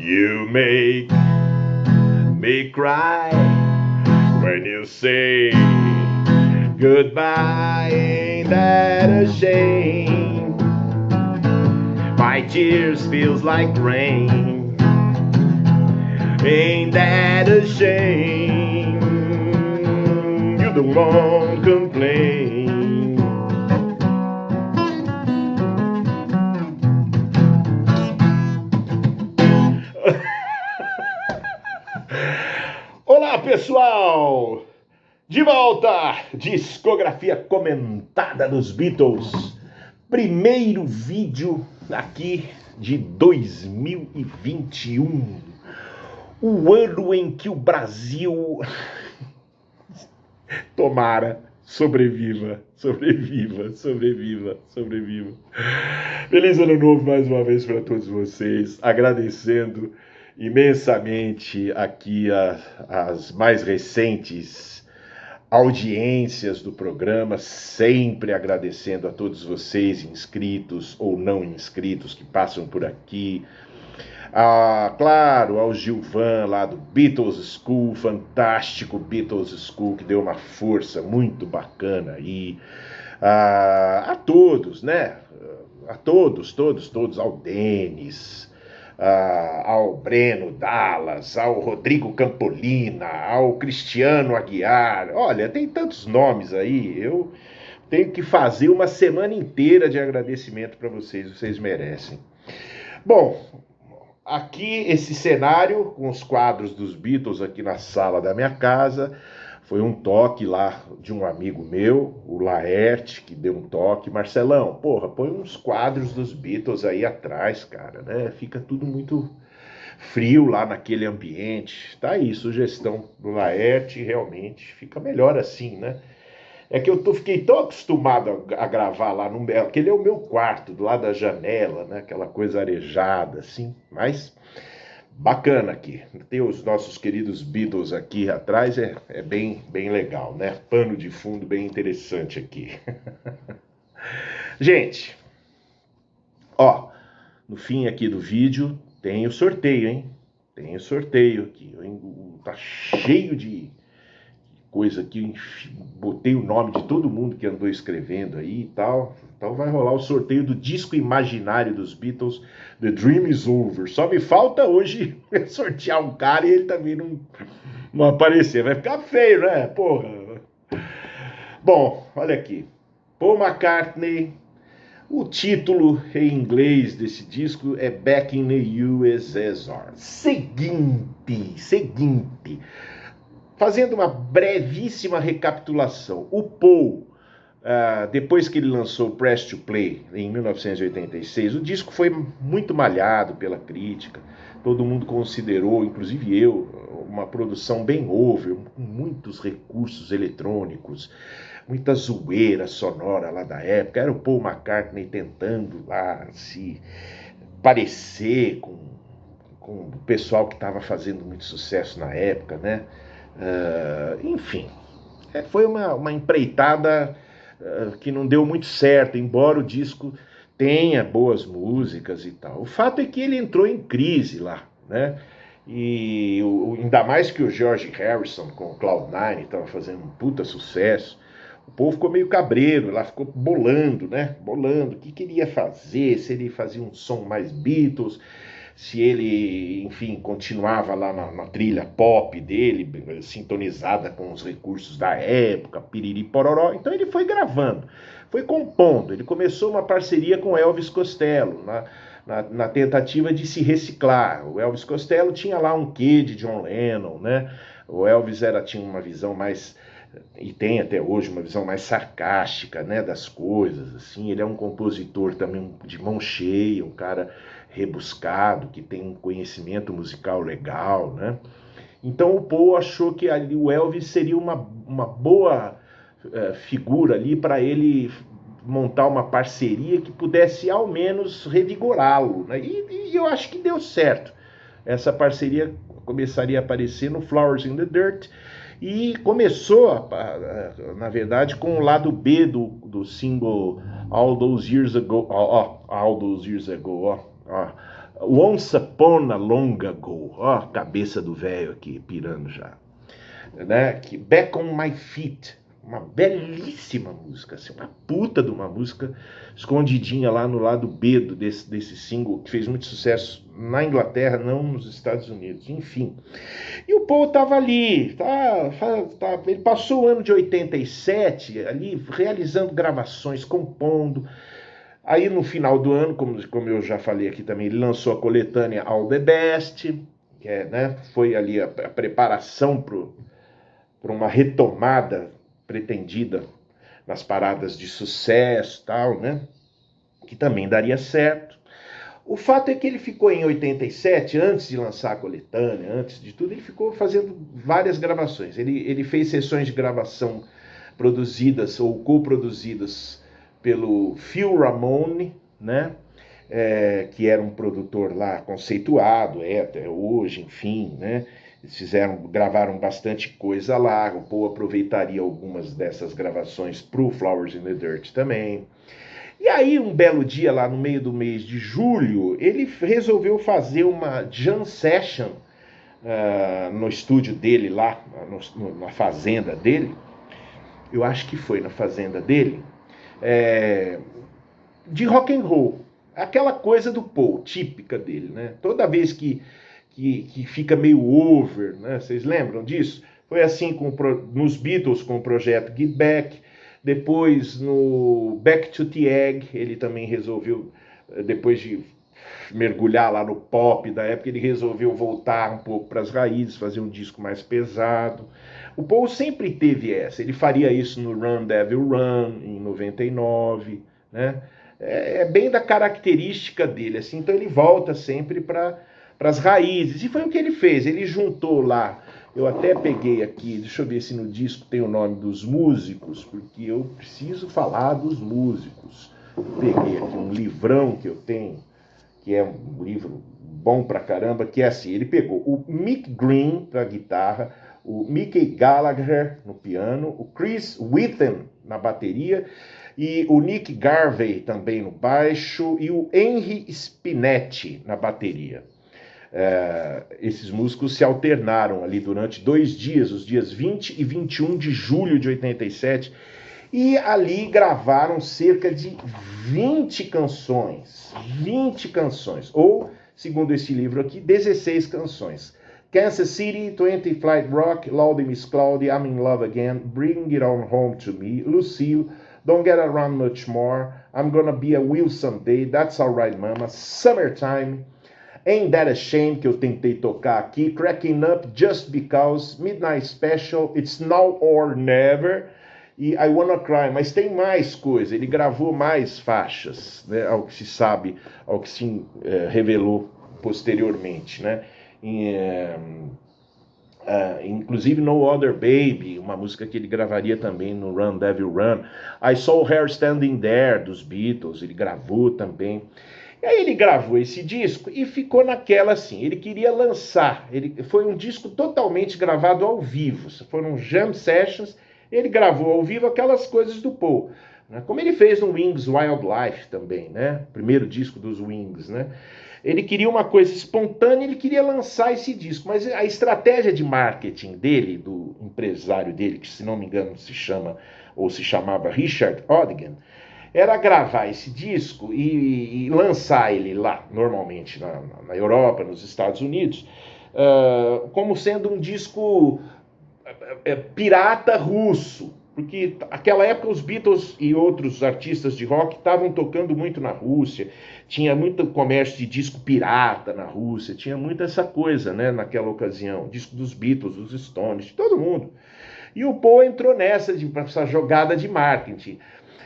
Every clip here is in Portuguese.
You make me cry when you say goodbye. Ain't that a shame? My tears feels like rain. Ain't that a shame? You don't want to complain. Olá, pessoal! De volta! Discografia comentada dos Beatles. Primeiro vídeo aqui de 2021. O ano em que o Brasil... Tomara, sobreviva. Feliz ano novo mais uma vez para todos vocês. Agradecendo imensamente aqui as mais recentes audiências do programa, sempre agradecendo a todos vocês, inscritos ou não inscritos, que passam por aqui. Claro, ao Gilvan lá do Beatles School, fantástico Beatles School, que deu uma força muito bacana aí. A todos, né? A todos, ao Denis, ao Breno Dallas, ao Rodrigo Campolina, ao Cristiano Aguiar. Olha, tem tantos nomes aí, eu tenho que fazer uma semana inteira de agradecimento para vocês, vocês merecem. Bom, aqui esse cenário com os quadros dos Beatles aqui na sala da minha casa, foi um toque lá de um amigo meu, o Laerte, que deu um toque. Marcelão, porra, põe uns quadros dos Beatles aí atrás, cara, né? Fica tudo muito frio lá naquele ambiente. Tá aí, sugestão do Laerte, realmente fica melhor assim, né? É que fiquei tão acostumado a gravar lá, aquele é o meu quarto, do lado da janela, né? Aquela coisa arejada, assim, mas... Bacana aqui, ter os nossos queridos Beatles aqui atrás é bem legal, né? Pano de fundo bem interessante aqui. Gente, ó, no fim aqui do vídeo tem o sorteio, hein? Tem o sorteio aqui, tá cheio de coisa aqui, botei o nome de todo mundo que andou escrevendo aí e tal. Então vai rolar o sorteio do disco imaginário dos Beatles, The Dream is Over. Só me falta hoje sortear um cara e ele também não aparecer. Vai ficar feio, né? Porra. Bom, olha aqui. Paul McCartney. O título em inglês desse disco é Back in the USSR. Seguinte. Fazendo uma brevíssima recapitulação. O Paul... depois que ele lançou Press to Play em 1986, o disco foi muito malhado pela crítica, todo mundo considerou, inclusive eu, uma produção bem over, com muitos recursos eletrônicos, muita zoeira sonora lá da época. Era o Paul McCartney tentando lá se parecer com o pessoal que estava fazendo muito sucesso na época, né? Enfim, foi uma empreitada que não deu muito certo, embora o disco tenha boas músicas e tal. O fato é que ele entrou em crise lá, né? E ainda mais que o George Harrison com o Cloud9 estava fazendo um puta sucesso, o povo ficou meio cabreiro, lá ficou bolando, né? Bolando o que queria fazer, se ele fazia um som mais Beatles, se ele, enfim, continuava lá na trilha pop dele, sintonizada com os recursos da época, piriri pororó. Então ele foi gravando, foi compondo. Ele começou uma parceria com Elvis Costello, na tentativa de se reciclar. O Elvis Costello tinha lá um quê de John Lennon, né? O Elvis tinha uma visão mais... e tem até hoje uma visão mais sarcástica, né, das coisas, assim. Ele é um compositor também de mão cheia, um cara rebuscado, que tem um conhecimento musical legal, né? Então o Paul achou que ali o Elvis seria uma boa figura ali para ele montar uma parceria que pudesse ao menos revigorá-lo, né? E eu acho que deu certo. Essa parceria começaria a aparecer no Flowers in the Dirt, e começou, na verdade, com o lado B do single All Those Years Ago, Once Upon a Long Ago. Ó, a cabeça do velho aqui, pirando já. Né? Back on My Feet. Uma belíssima música, assim, uma puta de uma música escondidinha lá no lado B desse single, que fez muito sucesso na Inglaterra, não nos Estados Unidos, enfim. E o Paul estava ali, ele passou o ano de 87 ali realizando gravações, compondo. Aí no final do ano, como eu já falei aqui também, ele lançou a coletânea All the Best, que né, foi ali a preparação para uma retomada pretendida nas paradas de sucesso, tal, né? Que também daria certo. O fato é que ele ficou em 87, antes de lançar a coletânea, antes de tudo, ele ficou fazendo várias gravações. Ele fez sessões de gravação produzidas ou coproduzidas pelo Phil Ramone, né? Que era um produtor lá conceituado, até hoje, enfim, né? Eles gravaram bastante coisa lá. O Paul aproveitaria algumas dessas gravações para o Flowers in the Dirt também. E aí, um belo dia, lá no meio do mês de julho, ele resolveu fazer uma jam session no estúdio dele lá, na fazenda dele. Eu acho que foi na fazenda dele, de rock and roll. Aquela coisa do Paul, típica dele, né? Toda vez que fica meio over, né? Vocês lembram disso? Foi assim nos Beatles com o projeto Get Back, depois no Back to the Egg, ele também resolveu, depois de mergulhar lá no pop da época, ele resolveu voltar um pouco para as raízes, fazer um disco mais pesado. O Paul sempre teve essa, ele faria isso no Run Devil Run, em 99, né? É bem da característica dele, assim, então ele volta sempre para as raízes, e foi o que ele fez. Ele juntou lá, eu até peguei aqui, deixa eu ver se no disco tem o nome dos músicos, porque eu preciso falar dos músicos. Eu peguei aqui um livrão que eu tenho, que é um livro bom pra caramba, que é assim, ele pegou o Mick Green pra guitarra, o Mickey Gallagher no piano, o Chris Wheaton na bateria, e o Nick Garvey também no baixo, e o Henry Spinetti na bateria. Esses músicos se alternaram ali durante 2 dias, os dias 20 e 21 de julho de 87, e ali gravaram cerca de 20 canções, ou, segundo esse livro aqui, 16 canções. Kansas City, 20 Flight Rock, Lordy Miss Cloudy, I'm in Love Again, Bring It On Home to Me, Lucille, Don't Get Around Much More, I'm Gonna Be a Will Someday, That's Alright Mama, Summertime, Ain't That a Shame, que eu tentei tocar aqui, Cracking Up Just Because, Midnight Special, It's Now or Never, e I Wanna Cry. Mas tem mais coisa, ele gravou mais faixas, né, ao que se sabe, ao que se revelou posteriormente, né? Inclusive No Other Baby, uma música que ele gravaria também no Run Devil Run. I Saw Her Standing There, dos Beatles, ele gravou também. E aí ele gravou esse disco e ficou naquela assim, ele queria lançar, foi um disco totalmente gravado ao vivo, foram jam sessions, ele gravou ao vivo aquelas coisas do Paul, né? Como ele fez no Wings Wildlife também, né? Primeiro disco dos Wings, né? Ele queria uma coisa espontânea, ele queria lançar esse disco, mas a estratégia de marketing dele, do empresário dele, que se não me engano se chamava Richard Odigan, era gravar esse disco e lançar ele lá, normalmente na Europa, nos Estados Unidos, como sendo um disco pirata russo, porque naquela época os Beatles e outros artistas de rock estavam tocando muito na Rússia, tinha muito comércio de disco pirata na Rússia, tinha muita essa coisa, né, naquela ocasião, disco dos Beatles, dos Stones, de todo mundo. E o Paul entrou nessa jogada de marketing.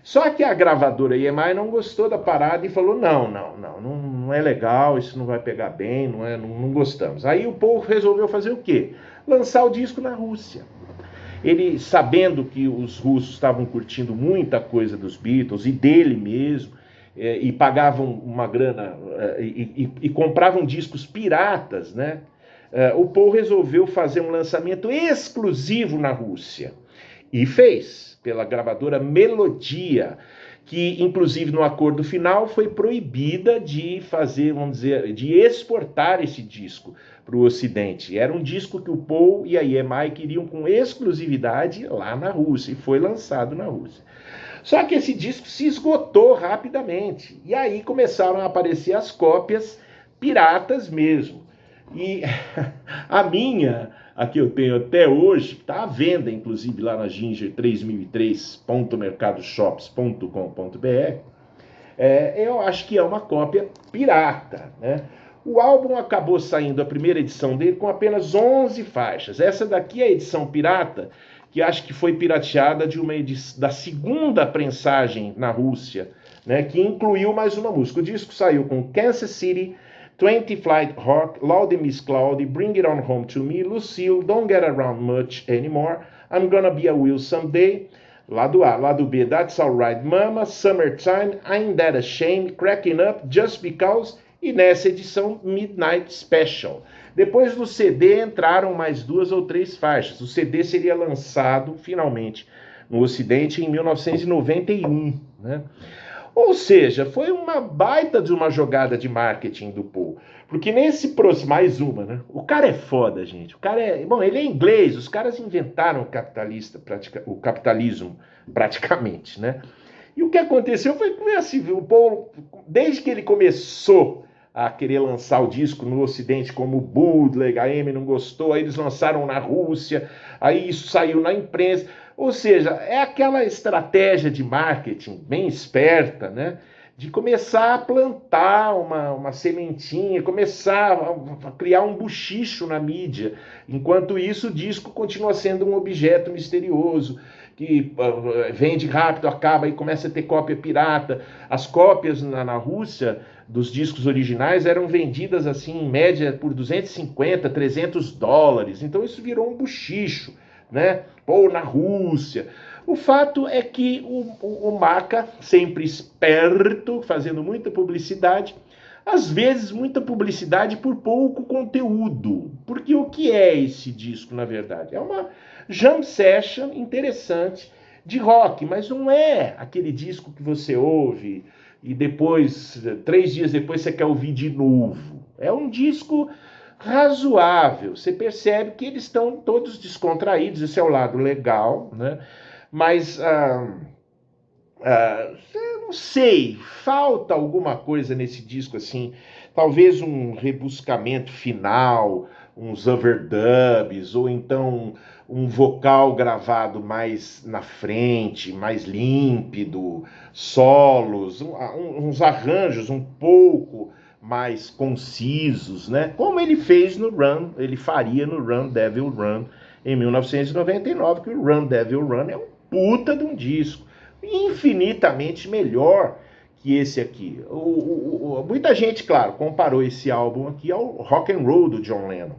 Só que a gravadora EMI não gostou da parada e falou, não é legal, isso não vai pegar bem, não gostamos. Aí o Paul resolveu fazer o quê? Lançar o disco na Rússia. Ele, sabendo que os russos estavam curtindo muita coisa dos Beatles e dele mesmo, e pagavam uma grana, e compravam discos piratas, né? O Paul resolveu fazer um lançamento exclusivo na Rússia. E fez, pela gravadora Melodia, que inclusive no acordo final foi proibida de fazer, vamos dizer, de exportar esse disco para o Ocidente. Era um disco que o Paul e a EMI queriam com exclusividade lá na Rússia, e foi lançado na Rússia. Só que esse disco se esgotou rapidamente, e aí começaram a aparecer as cópias piratas mesmo. E a minha, a que eu tenho até hoje, está à venda, inclusive, lá na ginger3003.mercadoshops.com.br, eu acho que é uma cópia pirata, né? O álbum acabou saindo, a primeira edição dele, com apenas 11 faixas. Essa daqui é a edição pirata, que acho que foi pirateada da segunda prensagem na Rússia, né, que incluiu mais uma música. O disco saiu com Kansas City, 20 Flight Hawk, Lordy Miss Cloudy, Bring It On Home To Me, Lucille, Don't Get Around Much Anymore, I'm Gonna Be a Will Someday, lado A. Lado B, That's Alright Mama, Summertime, Ain't That a Shame, Cracking Up, Just Because, e nessa edição Midnight Special. Depois do CD entraram mais 2 ou 3 faixas. O CD seria lançado finalmente no Ocidente em 1991, né? Ou seja, foi uma baita de uma jogada de marketing do Paul. Porque nesse próximo, mais uma, né? O cara é foda, gente. O cara é. Bom, ele é inglês, os caras inventaram o capitalismo praticamente, né? E o que aconteceu foi que assim, o Paul, desde que ele começou a querer lançar o disco no Ocidente como bootleg, a EMI não gostou, aí eles lançaram na Rússia, aí isso saiu na imprensa. Ou seja, é aquela estratégia de marketing bem esperta, né? De começar a plantar uma sementinha, começar a criar um buchicho na mídia. Enquanto isso, o disco continua sendo um objeto misterioso, que vende rápido, acaba e começa a ter cópia pirata. As cópias na Rússia dos discos originais eram vendidas assim em média por 250, 300 dólares. Então isso virou um buchicho, né? Ou na Rússia. O fato é que o Maca, sempre esperto, fazendo muita publicidade, às vezes muita publicidade por pouco conteúdo. Porque o que é esse disco, na verdade? É uma jam session interessante de rock, mas não é aquele disco que você ouve e depois, 3 dias depois, você quer ouvir de novo. É um disco razoável. Você percebe que eles estão todos descontraídos, esse é o lado legal, né? Mas não sei, falta alguma coisa nesse disco assim, talvez um rebuscamento final, uns overdubs, ou então um vocal gravado mais na frente, mais límpido, solos, uns arranjos um pouco mais concisos, né? Como ele fez no Run, ele faria no Run Devil Run em 1999, que o Run Devil Run é um puta de um disco, infinitamente melhor que esse aqui. Muita gente, claro, comparou esse álbum aqui ao Rock and Roll do John Lennon.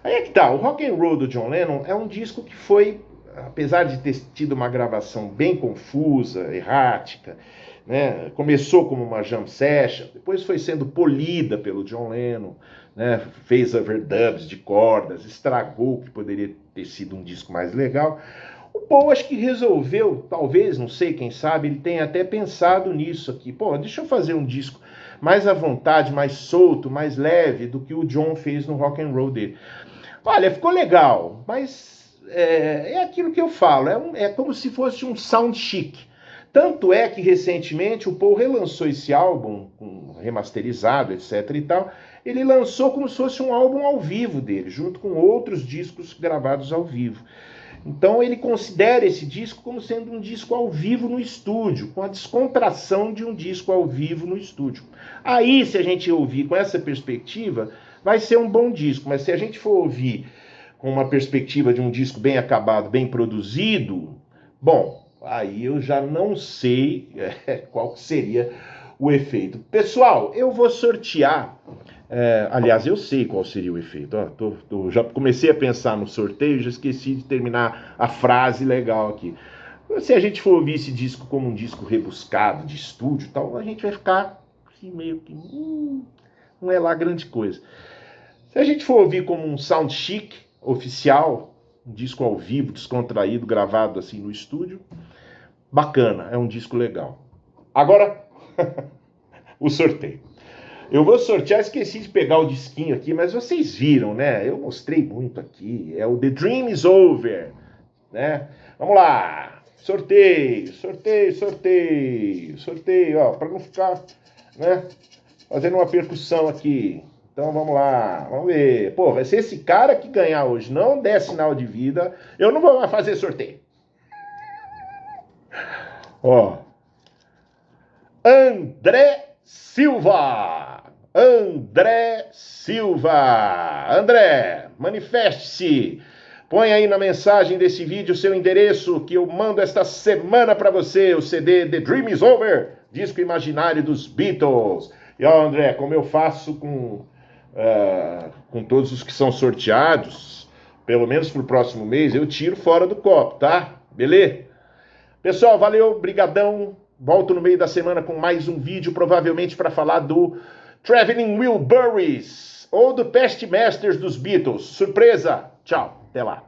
Aí é que tá, o Rock and Roll do John Lennon é um disco que foi, apesar de ter tido uma gravação bem confusa, errática, né, começou como uma jam session, depois foi sendo polida pelo John Lennon, né, fez overdubs de cordas, estragou o que poderia ter sido um disco mais legal. O Paul acho que resolveu, talvez, não sei, quem sabe, ele tenha até pensado nisso aqui. Pô, deixa eu fazer um disco mais à vontade, mais solto, mais leve do que o John fez no rock and roll dele. Olha, ficou legal, mas é aquilo que eu falo, é como se fosse um sound chic. Tanto é que recentemente o Paul relançou esse álbum, remasterizado, etc e tal. Ele lançou como se fosse um álbum ao vivo dele, junto com outros discos gravados ao vivo. Então ele considera esse disco como sendo um disco ao vivo no estúdio, com a descontração de um disco ao vivo no estúdio. Aí, se a gente ouvir com essa perspectiva, vai ser um bom disco, mas se a gente for ouvir com uma perspectiva de um disco bem acabado, bem produzido, bom, aí eu já não sei qual seria o efeito. Pessoal, eu vou sortear, aliás, eu sei qual seria o efeito. Já comecei a pensar no sorteio, já esqueci de terminar a frase legal aqui. Se a gente for ouvir esse disco como um disco rebuscado, de estúdio e tal, a gente vai ficar assim, meio que... não é lá grande coisa. Se a gente for ouvir como um sound chic, oficial, um disco ao vivo, descontraído, gravado assim no estúdio, bacana, é um disco legal. Agora, o sorteio. Eu vou sortear, esqueci de pegar o disquinho aqui, mas vocês viram, né? Eu mostrei muito aqui. É o The Dream is Over, né? Vamos lá. Sorteio, sorteio, sorteio, sorteio, ó, para não ficar, né, fazendo uma percussão aqui. Então vamos lá, vamos ver. Porra, se esse cara que ganhar hoje não der sinal de vida, eu não vou mais fazer sorteio. Ó, André Silva. André Silva. André, manifeste-se. Põe aí na mensagem desse vídeo o seu endereço que eu mando esta semana para você, o CD The Dream is Over, disco imaginário dos Beatles. E ó, André, como eu faço com todos os que são sorteados, pelo menos pro próximo mês, eu tiro fora do copo, tá? Beleza? Pessoal, valeu, brigadão. Volto no meio da semana com mais um vídeo, provavelmente para falar do Traveling Wilburys ou do Past Masters dos Beatles. Surpresa! Tchau, até lá.